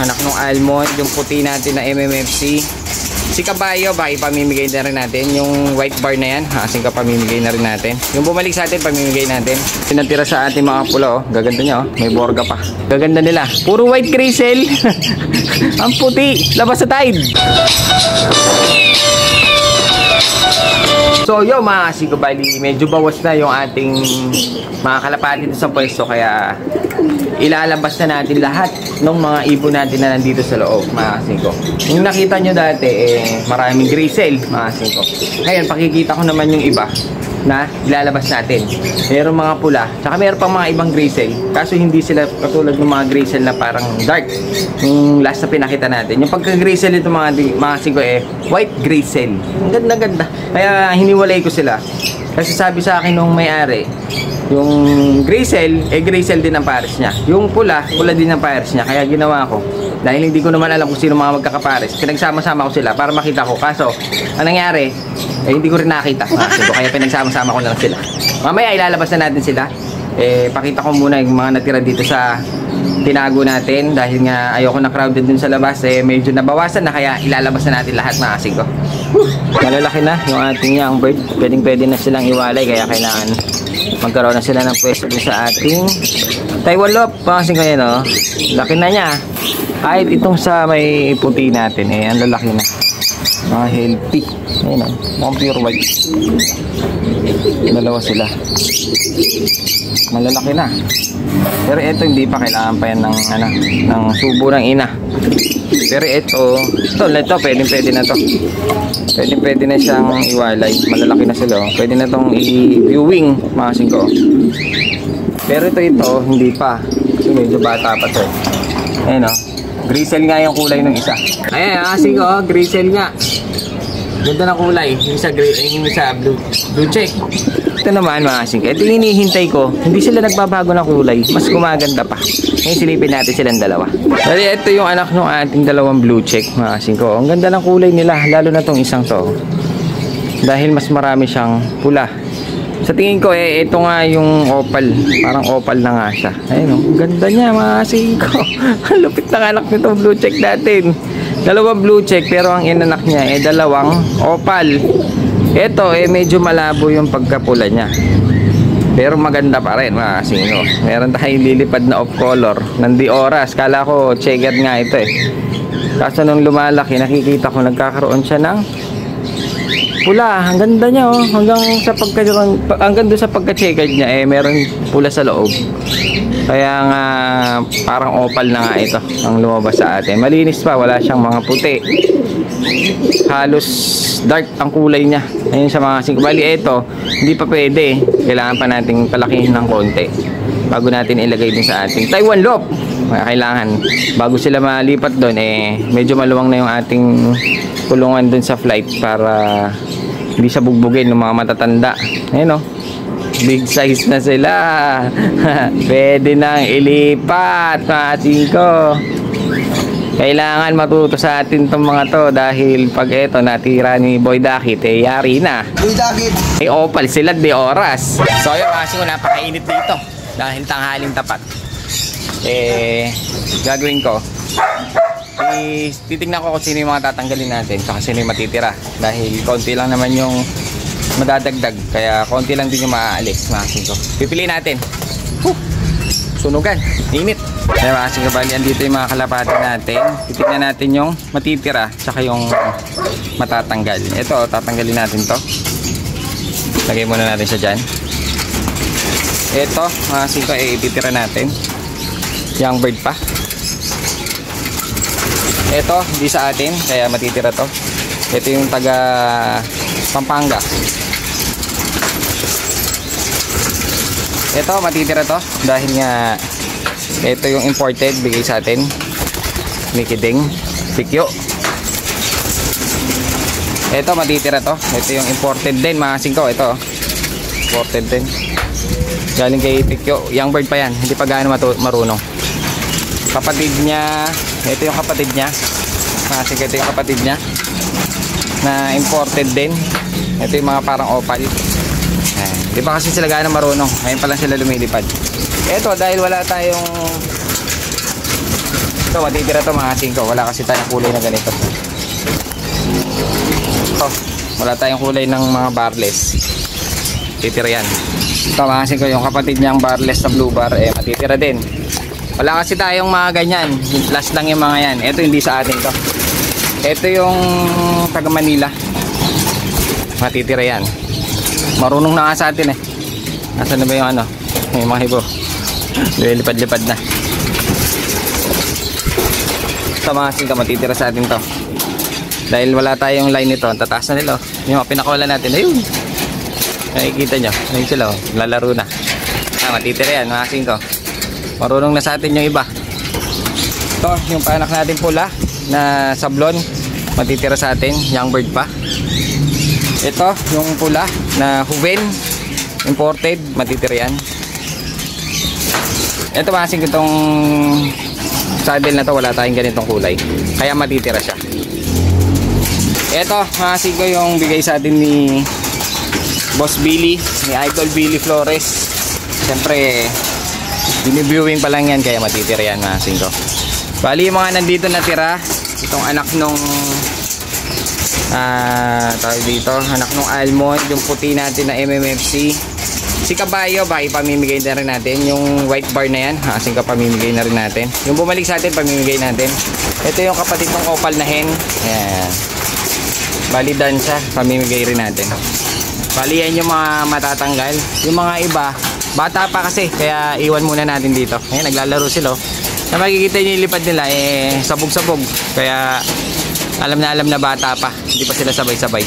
anak ng almond, yung puti natin na MMFC. Si Kabayo, baka ipamimigay na rin natin. Yung white bar na yan, asing pamimigay na rin natin. Yung bumalik sa atin, pamimigay natin. Pinatira sa ating mga pula, oh. Gaganda niya, oh. May borga pa. Gaganda nila. Puro white grisel. Ang puti. Labas sa tide. So yo mga kasigabali, medyo bawas na yung ating mga kalapati dito sa pwesto, kaya ilalabas na natin lahat ng mga ibon natin na nandito sa loob, mga kasingko. Yung nakita nyo dati, maraming grisel, mga kasingko. Ngayon, pakikita ko naman yung iba na ilalabas natin. Meron mga pula, tsaka meron pang mga ibang grisel, kaso hindi sila katulad ng mga grisel na parang dark. Yung last na pinakita natin, yung pagka-grisel ito mga kasingko, white grisel. Ang ganda-ganda. Kaya hiniwalay ko sila. Kasi sabi sa akin nung may-ari, yung grisel, grisel din ang pares niya. Yung pula, pula din ang pares niya. Kaya ginawa ko, dahil hindi ko naman alam kung sino mga magkakapares, pinagsama-sama ko sila para makita ko. Kaso, ang nangyari, hindi ko rin nakita. Kaya pinagsama-sama ko lang sila. Mamaya ilalabas na natin sila. Pakita ko muna yung mga natira dito sa tinago natin. Dahil nga ayoko na crowded dun sa labas, medyo nabawasan na, kaya ilalabas na natin lahat, mga kasing ko. Malalaki na yung ating young bird. Pwedeng-pwede na silang iwalay, kaya kailangan magkaroon na sila ng pwesto sa ating Taiwan Lop. Kasi kaya no, laki na niya. Kahit itong sa may puti natin, ang lalaki na. Mga healthy. Ayun o, mukhang pure white. Dalawa sila. Malalaki na. Pero ito hindi pa, kailangan pa yan ng subo ng ina. Pero ito pwede na to. Pwede na siyang iwalay. Malalaki na sila, oh. Pwede na tong i-viewing, mga kasingko. Pero ito hindi pa. Kasi medyo bata pa to. Ayun o. Grisel nga yung kulay ng isa. Ayan, kasingko, grisel nga. Ganda ng kulay. Yung isa blue check. Ito naman, mga kasingko, ito yung hinihintay ko. Hindi sila nagbabago ng kulay. Mas gumaganda pa. Ngayon silipin natin silang dalawa. Dali, ito yung anak ng ating dalawang blue check, mga kasingko. Ang ganda ng kulay nila, lalo na tong isang to. Dahil mas marami siyang pula. Sa tingin ko, ito nga yung opal. Parang opal na nga siya. Ayun, ang ganda niya, mga kasingko. Ang lupit ng anak nitong blue check natin. Dalawang blue check, pero ang inanak niya dalawang opal. Ito medyo malabo yung pagkapula niya, pero maganda pa rin, mga kasingko. Meron tayong lilipad na off color ng Dioras. Kala ko checkered nga ito kaso nung lumalaki, nakikita ko nagkakaroon siya ng pula. Ang ganda niya, oh. Hanggang doon sa pagka-checkered niya, meron pula sa loob. Kaya nga parang opal na nga ito ang lumabas sa atin. Malinis pa, wala siyang mga puti. Halos dark ang kulay niya. Ayun sa mga kasingko. Bali ito, hindi pa pwede. Kailangan pa nating palakihin ng konti bago natin ilagay din sa ating Taiwan Lop. Kailangan bago sila malipat doon, medyo maluwang na yung ating kulungan doon sa flight para hindi siya bugbugin ng mga matatanda. Ayun, oh. Big size na sila. Pwede nang ilipat, mga kasingko. Kailangan matuto sa atin itong mga to, dahil pag ito natira ni Boy Dakit, yari na. Boy Dakit, opal sila Dioras. So yun, kasi ko napakainit dito dahil tanghaling tapat. Gagawin ko, titignan ko kung sino yung mga tatanggalin natin, saka sino yung matitira, dahil konti lang naman yung madadagdag, kaya konti lang din yung maaalis, mga kasingko. Pipiliin natin. Sunugan, init. Kaya mga kasingko, bali andito yung mga kalapati natin. Titignan natin yung matitira saka yung matatanggal. Ito, tatanggalin natin to. Lagay muna natin siya dyan. Ito, mga kasingko, ititira natin. Young bird pa. Ito, hindi sa atin, kaya matitira to. Ito yung taga Pampanga. Ito, matitira to dahil nga ito yung imported, bigay sa atin ni Kiding Pikyo. Ito, matitira to. Ito yung imported din, mga kasingko. Ito, imported din, galing kay Pikyo. Young bird pa yan, hindi pa gaano marunong. Kapatid niya, ito yung kapatid niya, mga kasingko. Ito yung kapatid niya na imported din. Ito yung mga parang opal. Di pa kasi sila gaano marunong, ngayon pa lang sila lumilipad. Ito, dahil wala tayong Ito, matitira to mga 5. Wala kasi tayong kulay na ganito. Ito, wala tayong kulay ng mga barless. Titira yan. Ito mga 5, yung kapatid niyang barless na blue bar, matitira din. Wala kasi tayong mga ganyan. Last lang yung mga yan. Ito hindi sa atin to. Ito yung taga Manila. Matitira yan. Marunong na nga sa atin eh. Nasaan na ba yung ano? May mga hibo. Lipad-lipad na. Ito mga 5, matitira sa atin to. Dahil wala tayong line nito. Ang tataas na nila. Yung mga pinakawalan natin. Ayun. Nakikita nyo. Ayun sila. Lalaro na. Matitira yan mga 5. Marunong na sa atin yung iba. Ito yung panak natin pula na sablon, matitira sa atin, young bird pa. Ito yung pula na Huven imported, matitira yan. Ito mga 5, itong saddle na to wala tayong ganitong kulay, kaya matitira siya. Ito mga 5, yung bigay sa atin ni Boss Billy, ni Idol Billy Flores. Siyempre biniviewing pa lang yan, kaya matitira yan mga 5. Bali yung mga nandito natira, itong anak nung tawag dito, anak nung almond, yung puti natin na MMFC. Si Kabayo, baka ipamimigay na rin natin. Yung white bar na yan, kasing pamimigay na rin natin. Yung bumalik sa atin, pamimigay natin. Ito yung kapatid ng opal na hen. Ayan. Bali dan siya, pamimigay rin natin. Bali yan yung mga matatanggal. Yung mga iba, bata pa kasi, kaya iwan muna natin dito. Ayan, naglalaro sila. Na makikita nyo yung lipad nila, sabog-sabog. Kaya alam na bata pa, hindi pa sila sabay-sabay.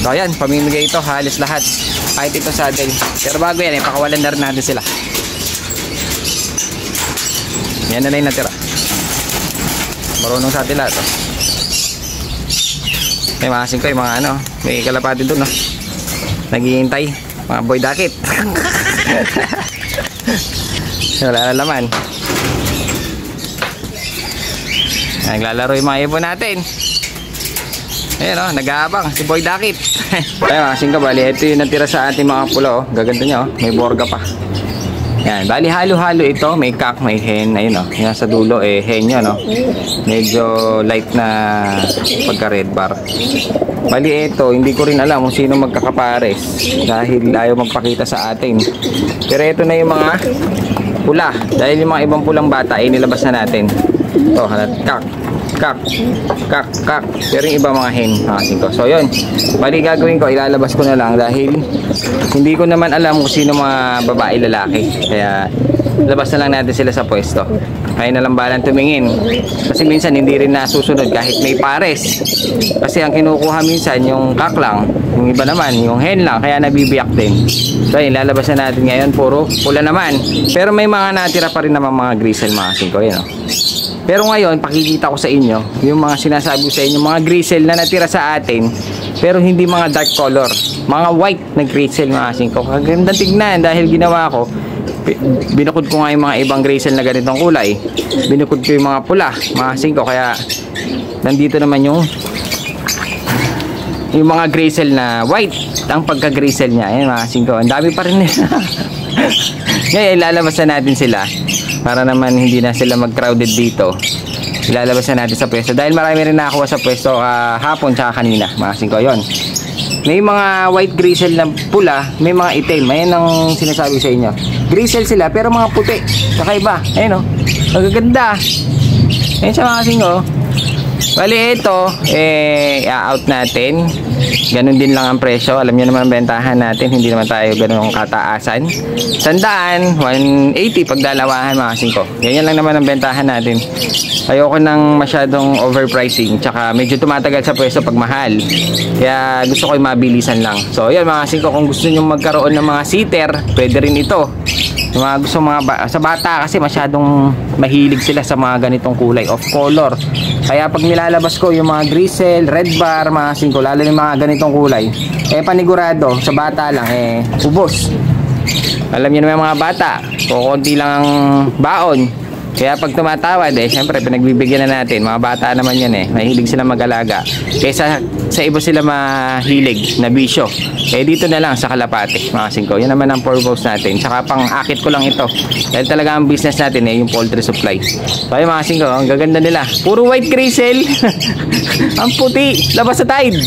So ayan, pamimigay ito halos lahat, kahit ito saddle. Pero bago yan, pakawalan na rin natin sila. Yan na lang yung natira. Marunong sa atin lahat oh. May mga 5, yung mga ano, may kalapati dun no, naghihintay, mga boy dakit. Wala na laman. Naglalaro yung mga ibon natin. Ayan o, nag-aabang si Boy Dakit. Ayan mga 5, bali ito yung natira sa ating mga pula o. Gaganda nyo o, may borga pa. Ayan, bali halo-halo ito. May cock, may hen. Ayun o, yung sa dulo hen yun o. Medyo light na pagka red bar. Bali ito, hindi ko rin alam kung sino magkakapares dahil ayaw magpakita sa atin. Pero ito na yung mga pula. Dahil yung mga ibang pulang bata ay nilabas na natin. Ito, kak, kak, kak, kak. Pero yung iba mga hen, mga 5. So yun, bali gagawin ko, ilalabas ko na lang dahil hindi ko naman alam kung sino mga babae lalaki. Kaya labas na lang natin sila sa pwesto. Kaya na lang balang tumingin. Kasi minsan hindi rin nasusunod kahit may pares. Kasi ang kinukuha minsan yung kak lang, yung iba naman yung hen lang, kaya nabibiyak din. So yun, lalabas na natin ngayon, puro pula naman. Pero may mga natira pa rin naman mga grizzle mga 5. Yun o. Pero ngayon, pakikita ko sa inyo yung mga sinasabi sa inyo, mga grizzle na natira sa atin, pero hindi mga dark color, mga white na grizzle mga 5. Kagandang tignan dahil ginawa ko, binukod ko nga yung mga ibang grizzle na ganitong kulay, binukod ko yung mga pula mga 5, kaya nandito naman yung mga grizzle na white ang pagka-grizzle niya. Ayan mga 5, ang dami pa rin nila. Ngayon, ilalabas na natin sila para naman hindi na sila mag-crowded dito. Ilalabas na natin sa pwesto dahil marami rin nakakuha sa pwesto hapon tsaka kanina mga 5. Yun, may mga white grizzle na pula, may mga itim. Ayan ang sinasabi sa inyo, grizzle sila pero mga puti, kakaiba. Ayan o, magaganda. Ayan siya mga 5. Bali ito, i-out natin. Ganun din lang ang presyo. Alam nyo naman bentahan natin, hindi naman tayo ganun kataasan. 100, 180 pagdalawahan mga 5. Ganyan lang naman ang bentahan natin. Ayoko nang masyadong overpricing, tsaka medyo tumatagal sa pwesto pag mahal. Kaya gusto ko yung mabilisan lang. So yan mga 5, kung gusto nyo magkaroon ng mga sitter, pwede rin ito. Yung mga gusto sa bata kasi masyadong mahilig sila sa mga ganitong kulay of color. Kaya pag nilalabas ko yung mga grizzle, red bar, mga 5, lalo yung mga ganitong kulay, panigurado sa bata lang ubos. Alam niyo naman mga bata, kukunti lang ang baon, Kaya pag tumatawad syempre pinagbibigyan na natin. Mga bata naman yan mahilig sila mag-alaga. Kaysa sa iba sila mahilig na bisyo. Dito na lang sa Kalapate mga singko. Yan naman ang purpose natin. Tsaka pang-akit ko lang ito. Dahil talaga ang business natin yung poultry supply. So ayun mga singko, ang gaganda nila. Puro white gristle. Ang puti, labas sa tide.